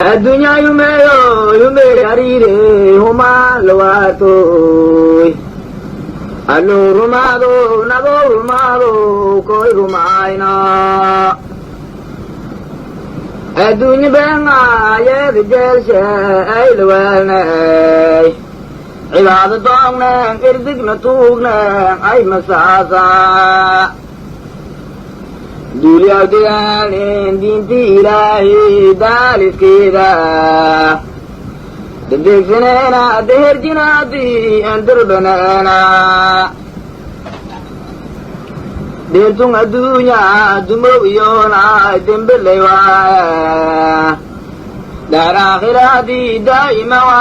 Adunya yume arire huma lawato anu rumado nabo rumado koi rumaina adunya benga ye dijelse ay lawane ibada dongna irdik natugna ay masasa Dulia dialin dinti ilahi dalis kita Dedik senena deher jinati antar banana Dentung adunya dumawiyona dembelewa Dar akhirati daimawa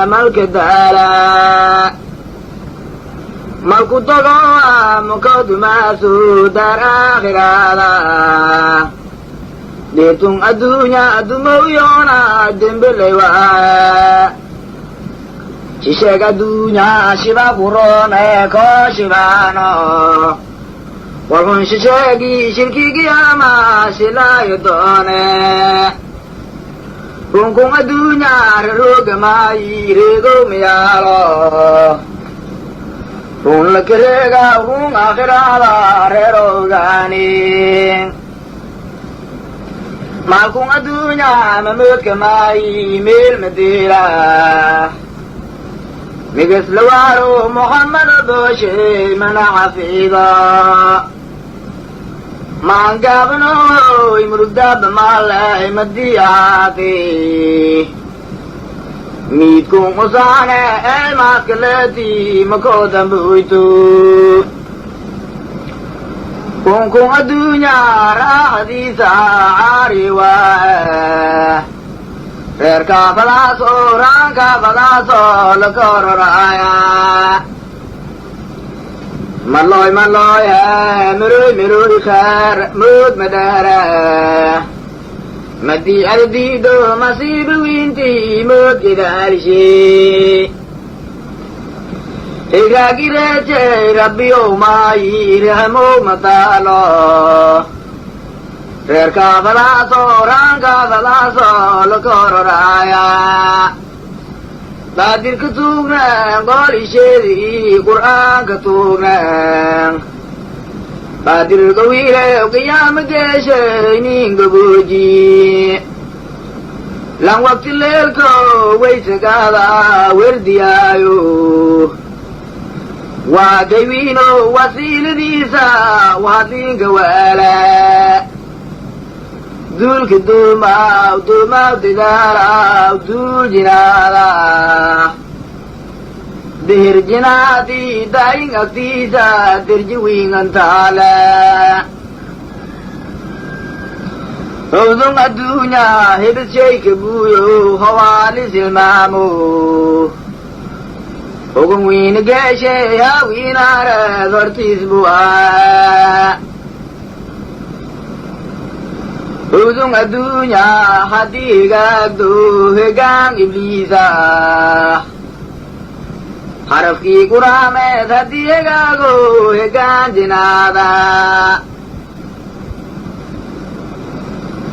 malkedala Malkutaga mukadu masu dar akhirada Detung adunya dumawiyona dembelewa Shisek adunya shiba purone ko shibano Walhun shishegi shirki kiyama sila yudone Kungkung adunya rerugamayi rego miyalo Rung lakirega rung akhirada rerogani Malkung adunya mamut kamai mil medira Migas lawaro Muhammad Boshi mana hafida Mangabano imrudab malay madiyati Meet kung usane el makeleti makodam buitu kung adunya rahadisa ariwa Raka falaso rangka falaso lakororaya Maloy miruy khair mud madara Madi ardido masib winti mud idarshi Ega gireche rabbi o mai ramo matalo Rerka falaso rangka falaso lakororaya Badir ketugna goli shedi Qur'an ketugna Badir gawire qiyam geshe ning gabuji Lang wakti lel ko waisagada werdiyayo Wa gaywino wasilidisa wadin gawala Dul kiduma didara dul jinada Dihir jinati daing aktisa dirjiwing antala Uzung adunya hibit shay kebuyo hawali silmamu Hukum win geshe ya winara zortis buwa Uzung adunya hati gagdu hegang iblisa Haraf ki kurame hati gago hegang jinada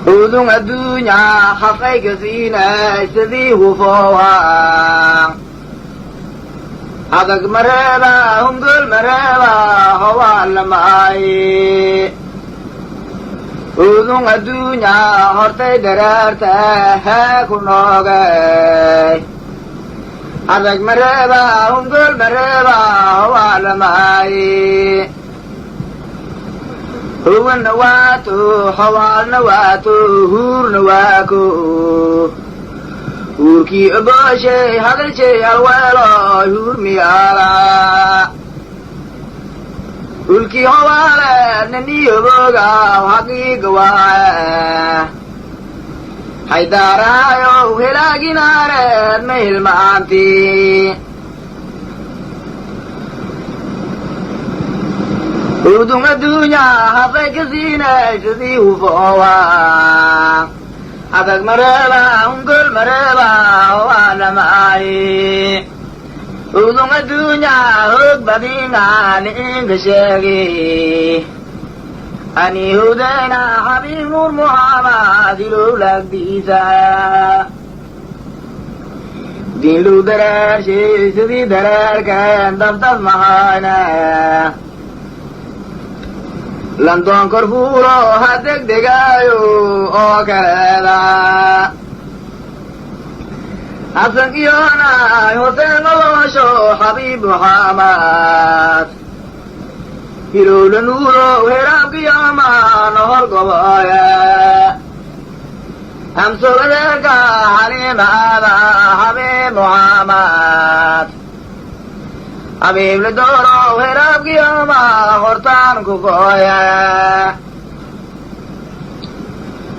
Uzung adunya hafai kasina sedi hufawa Hadak maraba humdul maraba hawa lamai Uzung adunya horte dararta hakunogai Hadak maraba humdul maraba hawa lamai Huwan nawatu hawa nawatu hur nawaku Urki abashe hagalche alwala hur miyala Ulki hawala nani yoga hagi gawa Haidarayo helaginare mehil maanti Udung adunya hafai kasina jadi ufawa Adag maraba ungkul maraba wala mai Udung adunya hug badingan ingkashegi أني هدينا حبيب محمد لولاك ديسا دين لو درار شي سدي درار كان دفتر معانا لندن كرفورو هدك دقايو او كلالا حسن يانا حسين وشو حبيب محمد يلو النور وهرب قياما نهر قبايا أمسو لك حليم هذا حبيب محمد حبيب لدورو وهرب قياما خرطان كفايا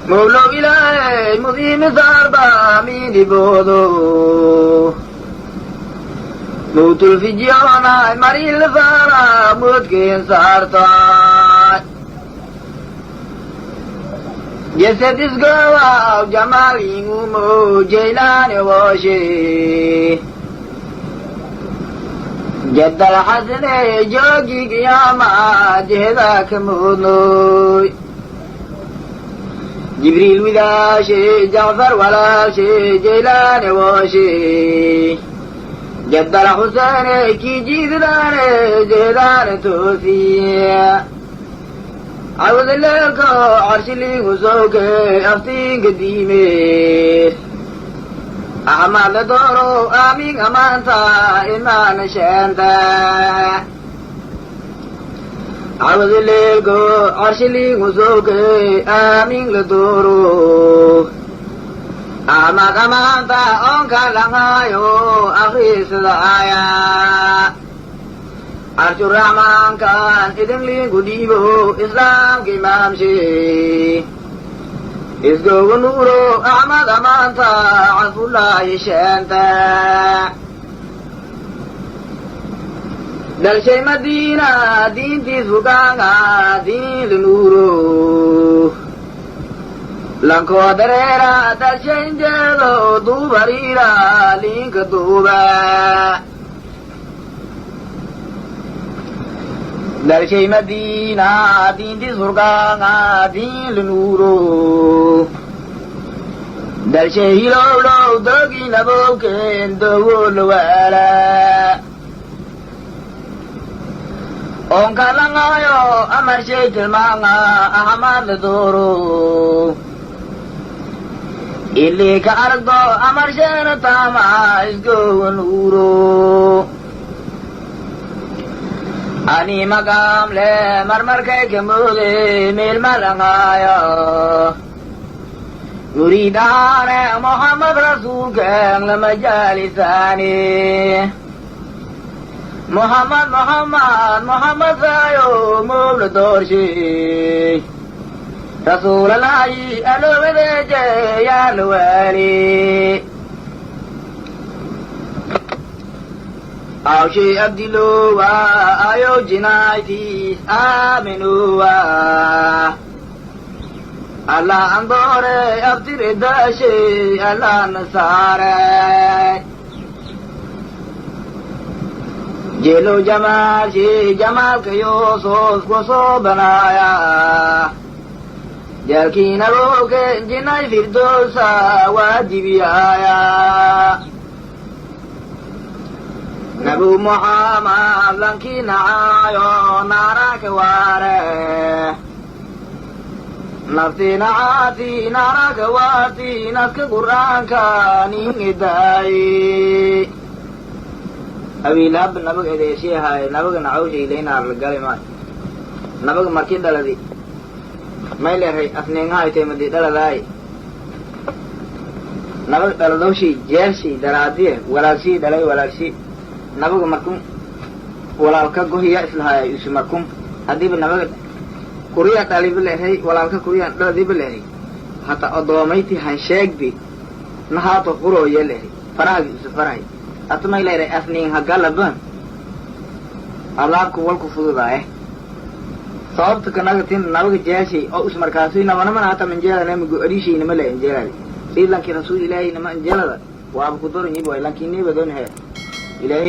مولو إلهي مذيم زاربا ميني بودو موت الفجيانا مري الفارا موت كين سارتا جسد اسقوا جمال يمومو جيلان واشي جد الحسن جوجي قياما جهداك مونوي جبريل وداشي جعفر ولاشي جيلان واشي جد الحسين كي جيدان جهدان توفي عوض الليلك عرش اللي وزوك أفتين قديمي أحمد لدورو آمين أمانتا إمان شانتا عوض الليلك عرش اللي وزوك آمين لدورو أحمد أمانتا أنكا لغايو أخي سدايا عرش الرحمن كان إذن لي قديبه إسلام كي مامشي إسقو نورو أحمد أمانتا عفو الله شانتا دل شي مدينة دين تسفقانا دين لنورو لنكو دريرا دل شي انجلو دوبريرا لينك دوبا دل شي مدينة دين تسفقانا دين لنورو دل شي لولو دوكي نبوكين دوول والا Ongka langayo amar sheitil manga ahmad doro Ili ka argo amar shena tama isgo nuro Ani magam le marmar kay kemule mil malangayo Yuridane Muhammad Rasul kang la majalisani محمد زايو مبل دورشي رسول الله ألو بدجي يا الوالي أو شي أبدلوا أيو جنايتي آمنوا الله أنظري أبدر داشي الله نصاري جلو جمال شي جمال كيوسوس وصو بنايا جالكي نروك جناي فردوسا واجبي آيا نبو محمد لنكي نعايو ناراك واره نفتي نعاتي ناراك واتي نسك قرآن كاني إداي أبي لاب نبغ إذا شيء هاي نبغ نعوج إلينا على الجال ما نبغ مركين دلدي ما يلي هاي أثنين هاي تيمدي دلداي نبغ دلدوشي جيرشي دراديه ولا شيء دلدي ولا شيء نبغ مركم ولا الكجو هي إسلها يسمى مركم هذي بنبغ كوريا تالي بالله ولا الك كوريا دلدي بالله حتى أضواميتي هنشاك دي نهاتو قرو يله فراغ سفراي أتما إلى أثنين هجالبان الله كوال كفوضة صوبت كناغتين ناوغ جاشي أو اسمر كاسوي نوانا من هاتا من جيلا نامي قريشي نملا إنجيلا سيد لنكي رسول إلهي نما إنجيلا وابو كدور نيبو إلانكي نيبو دون هير إلهي